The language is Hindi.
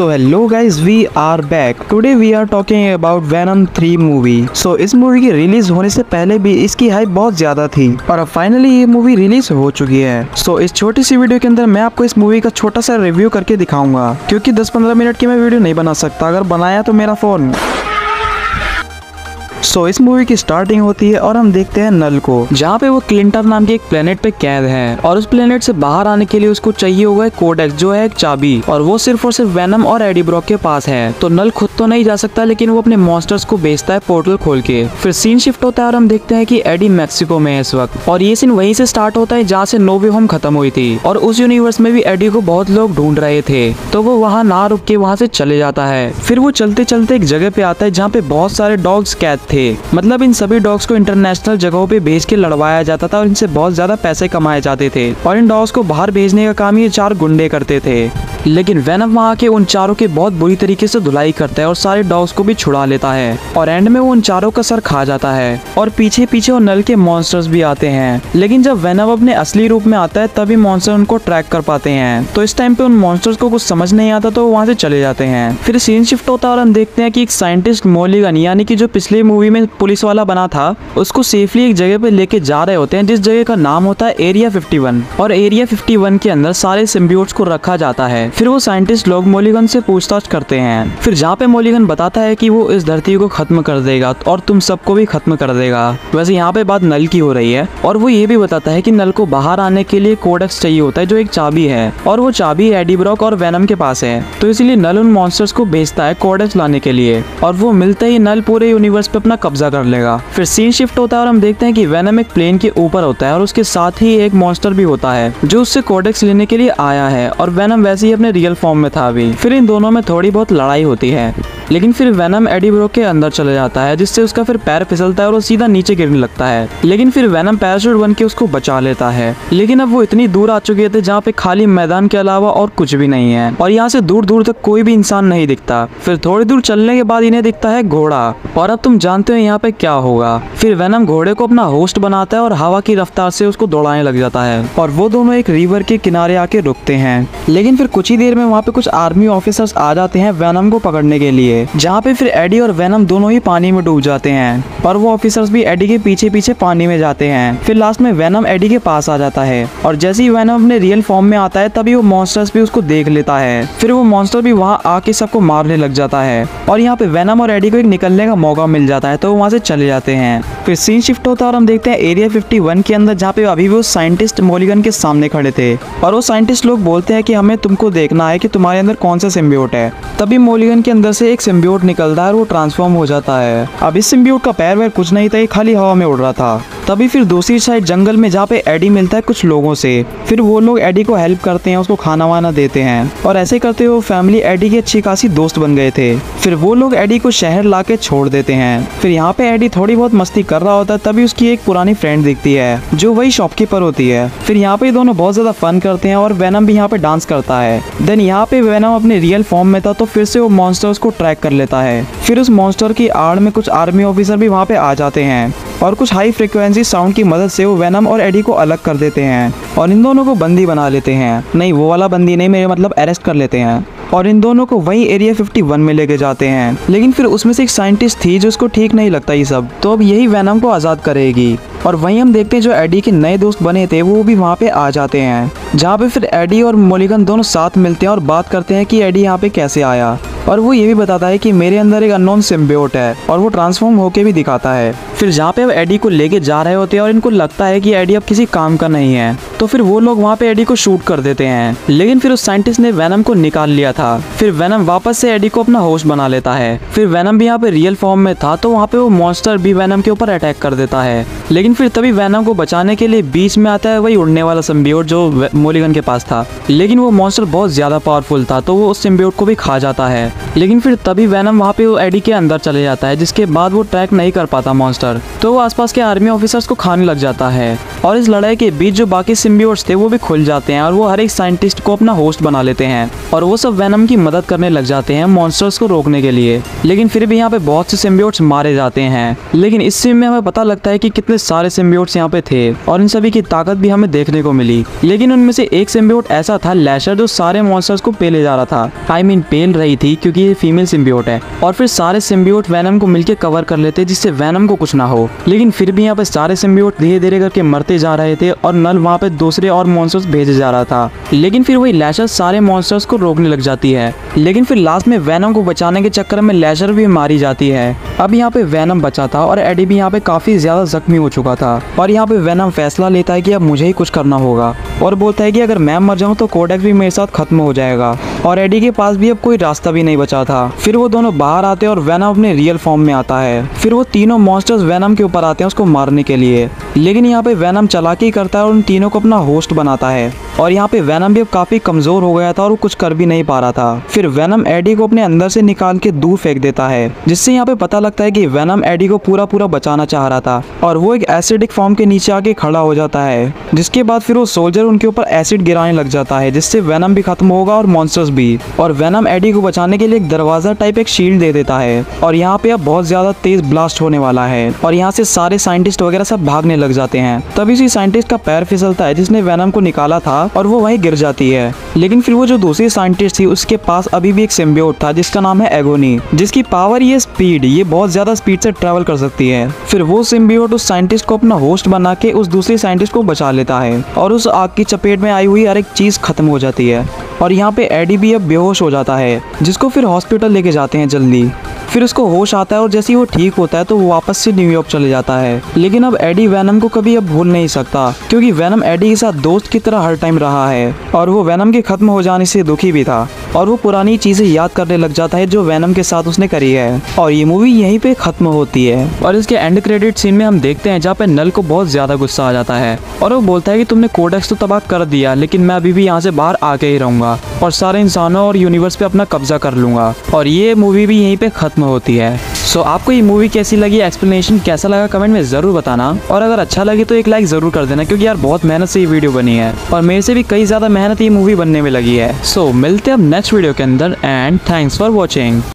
So hello guys, we are back. Today we are talking about Venom 3 movie. So इस मूवी की रिलीज होने से पहले भी इसकी हाइप बहुत ज्यादा थी और अब फाइनली ये मूवी रिलीज हो चुकी है। So इस छोटी सी वीडियो के अंदर मैं आपको इस मूवी का छोटा सा रिव्यू करके दिखाऊंगा, क्योंकि 10-15 मिनट की मैं वीडियो नहीं बना सकता, अगर बनाया तो मेरा फोन। इस मूवी की स्टार्टिंग होती है और हम देखते हैं नल को, जहाँ पे वो क्लिंटर नाम के एक प्लेनेट पे कैद है और उस प्लेनेट से बाहर आने के लिए उसको चाहिए होगा एक कोडेक्स, जो है एक चाबी, और वो सिर्फ और सिर्फ वेनम और एडी ब्रॉक के पास है। तो नल खुद तो नहीं जा सकता, लेकिन वो अपने मॉन्स्टर्स को भेजता है पोर्टल खोल के। फिर सीन शिफ्ट होता है और हम देखते हैं कि एडी मैक्सिको में है इस वक्त, और ये सीन वहीं से स्टार्ट होता है जहाँ से नो वे होम खत्म हुई थी, और उस यूनिवर्स में भी एडी को बहुत लोग ढूंढ रहे थे, तो वो वहाँ ना रुक के वहाँ से चले जाता है। फिर वो चलते चलते एक जगह पे आता है जहाँ पे बहुत सारे डॉग्स कैद थे। मतलब इन सभी डॉग्स को इंटरनेशनल जगहों पे भेज के लड़वाया जाता था और इनसे बहुत ज्यादा पैसे कमाए जाते थे, और इन डॉग्स को बाहर भेजने का काम ये 4 गुंडे करते थे। लेकिन वेनम वहाँ के उन चारों के बहुत बुरी तरीके से धुलाई करता है और सारे डॉग्स को भी छुड़ा लेता है, और एंड में वो उन चारों का सर खा जाता है। और पीछे पीछे वो नल के मॉन्स्टर्स भी आते हैं, लेकिन जब वेनम अपने असली रूप में आता है तभी मॉन्स्टर उनको ट्रैक कर पाते हैं। तो इस टाइम पे उन मॉन्स्टर्स को कुछ समझ नहीं आता, तो वो वहाँ से चले जाते हैं। फिर सीन शिफ्ट होता है और हम देखते हैं कि एक साइंटिस्ट मॉलिगन, यानी कि जो पिछली मूवी में पुलिस वाला बना था, उसको सेफली एक जगह पे लेके जा रहे होते हैं, जिस जगह का नाम होता है एरिया 51, और एरिया 51 के अंदर सारे सिम्बियोट्स को रखा जाता है। फिर वो साइंटिस्ट लोग मॉलिगन से पूछताछ करते हैं, फिर जहाँ पे मॉलिगन बताता है कि वो इस धरती को खत्म कर देगा और तुम सबको भी खत्म कर देगा। वैसे यहाँ पे बात नल की हो रही है, और वो ये भी बताता है कि नल को बाहर आने के लिए कोडेक्स चाहिए होता है, जो एक चाबी है, और वो चाबी एडी ब्रॉक और वेनम के पास है। तो इसलिए नल उन मॉन्स्टर्स को भेजता है कोडेक्स लाने के लिए, और वो मिलते ही नल पूरे यूनिवर्स पे अपना कब्जा कर लेगा। फिर सीन शिफ्ट होता है और हम देखते हैं कि वेनम एक प्लेन के ऊपर होता है, और उसके साथ ही एक मॉन्स्टर भी होता है जो उससे कोडेक्स लेने के लिए आया है, और वेनम वैसे ही अपने रियल फॉर्म में था अभी। फिर इन दोनों में थोड़ी बहुत लड़ाई होती है, लेकिन फिर वेनम एडी ब्रॉक के अंदर चले जाता है, जिससे उसका फिर पैर फिसलता है और वो सीधा नीचे गिरने लगता है। लेकिन फिर वेनम पैराशूट बन के उसको बचा लेता है, लेकिन अब वो इतनी दूर आ चुके थे जहाँ पे खाली मैदान के अलावा और कुछ भी नहीं है, और यहाँ से दूर दूर तक कोई भी इंसान नहीं दिखता। फिर थोड़ी दूर चलने के बाद इन्हें दिखता है घोड़ा, और अब तुम जानते हो यहाँ पे क्या होगा। फिर वेनम घोड़े को अपना होस्ट बनाता है और हवा की रफ्तार से उसको दौड़ाने लग जाता है, और वो दोनों एक रिवर के किनारे आके रुकते हैं। लेकिन फिर कुछ ही देर में वहाँ पे कुछ आर्मी ऑफिसर्स आ जाते हैं वेनम को पकड़ने के लिए, जहाँ पे फिर एडी और वेनम दोनों ही पानी में डूब जाते हैं, और वो ऑफिसर्स भी एडी के पीछे पीछे पानी में जाते हैं। फिर लास्ट में वेनम एडी के पास आ जाता है, और जैसे ही वेनम अपने रियल फॉर्म में आता है तभी वो मॉन्स्टर्स भी उसको देख लेता है। फिर वो मॉन्स्टर भी वहाँ आके सबको मारने लग जाता है, और यहाँ पे वेनम और एडी को एक निकलने का मौका मिल जाता है, तो वो वहाँ से चले जाते हैं। फिर सीन शिफ्ट होता है और हम देखते हैं एरिया 51 के अंदर, जहाँ पे अभी वो साइंटिस्ट मॉलिगन के सामने खड़े थे, और वो साइंटिस्ट लोग बोलते हैं कि हमें तुमको देखना है कि तुम्हारे अंदर कौन सा सिम्बियोट है। तभी मॉलिगन के अंदर से एक सिम्बियोट निकलता है और वो ट्रांसफॉर्म हो जाता है। अब इस सिम्बियोट का पैर वैर कुछ नहीं था, ये खाली हवा में उड़ रहा था। तभी फिर दूसरी साइड जंगल में जहाँ पे एडी मिलता है कुछ लोगों से, फिर वो लोग एडी को हेल्प करते हैं, उसको खाना वाना देते हैं, और ऐसे करते हुए फैमिली एडी की अच्छी खासी दोस्त बन गए थे। फिर वो लोग एडी को शहर ला के छोड़ देते हैं। फिर यहाँ पे एडी थोड़ी बहुत मस्ती कर रहा होता है, तभी उसकी एक पुरानी फ्रेंड दिखती है जो वही शॉपकीपर होती है। फिर यहाँ पे दोनों बहुत ज्यादा फन करते हैं, और वेनम भी यहाँ पे डांस करता है। देन यहाँ पे वेनम अपने रियल फॉर्म में था, तो फिर से वो मॉन्स्टर्स को ट्रैक कर लेता है। फिर उस मॉन्स्टर की आड़ में कुछ आर्मी ऑफिसर भी वहाँ पे आ जाते हैं, और कुछ हाई फ्रिक्वेंसी साउंड की मदद से वो वेनम और एडी को अलग कर देते हैं, और इन दोनों को बंदी बना लेते हैं। नहीं, वो वाला बंदी नहीं, मेरे मतलब अरेस्ट कर लेते हैं, और इन दोनों को वही एरिया 51 में लेके जाते हैं। लेकिन फिर उसमें से एक साइंटिस्ट थी जो उसको ठीक नहीं लगता ये सब, तो अब यही वेनम को आज़ाद करेगी। और वहीं हम देखते हैं जो एडी के नए दोस्त बने थे वो भी वहाँ पे आ जाते हैं, जहाँ पे फिर एडी और मॉलिगन दोनों साथ मिलते हैं और बात करते हैं कि एडी यहाँ पे कैसे आया, और वो ये भी बताता है कि मेरे अंदर एक अननोन सिम्बियोट है, और वो ट्रांसफॉर्म होके भी दिखाता है। फिर जहाँ पे अब एडी को लेके जा रहे होते हैं और इनको लगता है कि एडी अब किसी काम का नहीं है, तो फिर वो लोग वहाँ पे एडी को शूट कर देते हैं। लेकिन फिर उस साइंटिस्ट ने वेनम को निकाल लिया था। फिर वेनम वापस से एडी को अपना होस्ट बना लेता है। फिर वेनम भी यहाँ पे रियल फॉर्म में था, तो वहाँ पे वो मॉन्स्टर भी वेनम के ऊपर अटैक कर देता है। लेकिन फिर तभी वेनम को बचाने के लिए बीच में आता है वही उड़ने वाला सिम्बियोट जो मॉलिगन के पास था, लेकिन वो मॉन्स्टर बहुत ज्यादा पावरफुल था, तो वो उस सिम्बियोट को भी खा जाता है। है, लेकिन फिर तभी वेनम वहाँ पे वो एडी के अंदर चले जाता है, जिसके बाद वो ट्रैक नहीं कर पाता मॉन्स्टर, तो वो आसपास के आर्मी ऑफिसर्स को खाने लग जाता है। और इस लड़ाई के बीच जो बाकी सिम्बियोट्स थे वो भी खुल जाते हैं और वो हर एक साइंटिस्ट को अपना होस्ट बना लेते हैं और वो सब वेनम की मदद करने लग जाते हैं मॉन्स्टर्स को रोकने के लिए। लेकिन फिर भी यहाँ पे बहुत से सिम्बियोट्स मारे जाते हैं। लेकिन इस सीन में हमें पता लगता है कि कितने सारे सिम्बियोट्स यहाँ पे थे और इन सभी की ताकत भी हमें देखने को मिली। लेकिन उनमें से एक सिम्बियोट ऐसा था, लैशर, जो सारे मॉन्स्टर्स को पेले जा रहा था। पेल रही थी, क्योंकि ये फीमेल सिम्बियोट है। और फिर सारे सिम्बियोट वेनम को मिलकर कवर कर लेते जिससे वेनम को कुछ ना हो। लेकिन फिर भी यहाँ पे सारे सिम्बियोट धीरे धीरे करके मरते जा रहे थे और नल वहाँ पे दूसरे और मॉन्स्टर्स भेजे जा रहा था। लेकिन फिर वही लैशर सारे मॉन्स्टर्स को रोकने लग जाती है। लेकिन फिर लास्ट में वेनम को बचाने के चक्कर में लैशर भी मारी जाती है। अब यहाँ पे वेनम बचा था और एडी भी यहाँ पे काफी ज्यादा जख्मी हो चुका था और यहाँ पे वेनम फैसला लेता है कि अब मुझे ही कुछ करना होगा और बोलता है कि अगर मैं मर जाऊं तो कोडेक्स भी मेरे साथ खत्म हो जाएगा। और एडी के पास भी अब कोई रास्ता भी नहीं बचा था। फिर वो दोनों बाहर आते हैं और वेनम अपने रियल फॉर्म में आता है। फिर वो तीनों मॉन्स्टर्स वेनम के ऊपर आते हैं उसको मारने के लिए। लेकिन यहाँ पे वेनम चालाकी करता है और उन तीनों को अपना होस्ट बनाता है। और यहाँ पे वेनम भी अब काफी कमजोर हो गया था और वो कुछ कर भी नहीं पा रहा था। फिर वेनम एडी को अपने अंदर से निकाल के दूर फेंक देता है, जिससे यहाँ पे पता लगता है कि वेनम एडी को पूरा बचाना चाह रहा था। और वो एक एसिडिक फॉर्म के नीचे आके खड़ा हो जाता है, जिसके बाद फिर वो सोल्जर उनके ऊपर एसिड गिराने लग जाता है, जिससे वेनम भी खत्म होगा और मॉन्स्टर्स भी। और वेनम एडी को बचाने के लिए एक दरवाजा टाइप एक शील्ड दे देता है और यहाँ पे अब बहुत ज्यादा तेज ब्लास्ट होने वाला है और यहाँ से सारे साइंटिस्ट वगैरह सब भागने लग जाते हैं। तभी उसी साइंटिस्ट का पैर फिसलता है जिसने वेनम को निकाला था और वो वहीं गिर जाती है। लेकिन फिर वो जो दूसरी साइंटिस्ट थी उसके पास अभी भी एक सिम्बियोट था जिसका नाम है एगोनी, जिसकी पावर ये स्पीड, ये बहुत ज्यादा स्पीड से ट्रेवल कर सकती है। फिर वो सिम्बियोट उस साइंटिस्ट को अपना होस्ट बना के उस दूसरी साइंटिस्ट को बचा लेता है और उस आग की चपेट में आई हुई हर एक चीज खत्म हो जाती है। और यहाँ पे एडी भी अब बेहोश हो जाता है, जिसको फिर हॉस्पिटल लेके जाते हैं जल्दी। फिर उसको होश आता है और जैसे ही वो ठीक होता है तो वो वापस से न्यूयॉर्क चले जाता है। लेकिन अब एडी वेनम को कभी अब भूल नहीं सकता, क्योंकि वेनम एडी के साथ दोस्त की तरह हर टाइम रहा है और वो वेनम के खत्म हो जाने से दुखी भी था और वो पुरानी चीजें याद करने लग जाता है जो वेनम के साथ उसने करी है। और ये मूवी यहीं पे खत्म होती है और इसके एंड क्रेडिट सीन में हम देखते हैं जहाँ पे नल को बहुत ज्यादा गुस्सा आ जाता है और वो बोलता है कि तुमने कोडेक्स तो तबाह कर दिया, लेकिन मैं अभी भी यहाँ से बाहर आके ही रहूंगा और सारे इंसानों और यूनिवर्स पे अपना कब्जा कर लूंगा। और ये मूवी भी यहीं पे खत्म होती है। सो आपको ये मूवी कैसी लगी, एक्सप्लेनेशन कैसा लगा, कमेंट में जरूर बताना। और अगर अच्छा लगे तो एक लाइक जरूर कर देना, क्योंकि यार बहुत मेहनत से ये वीडियो बनी है और मेरे से भी कई ज्यादा मेहनत ये मूवी बनने में लगी है। सो मिलते हैं अब नेक्स्ट वीडियो के अंदर एंड थैंक्स फॉर वॉचिंग।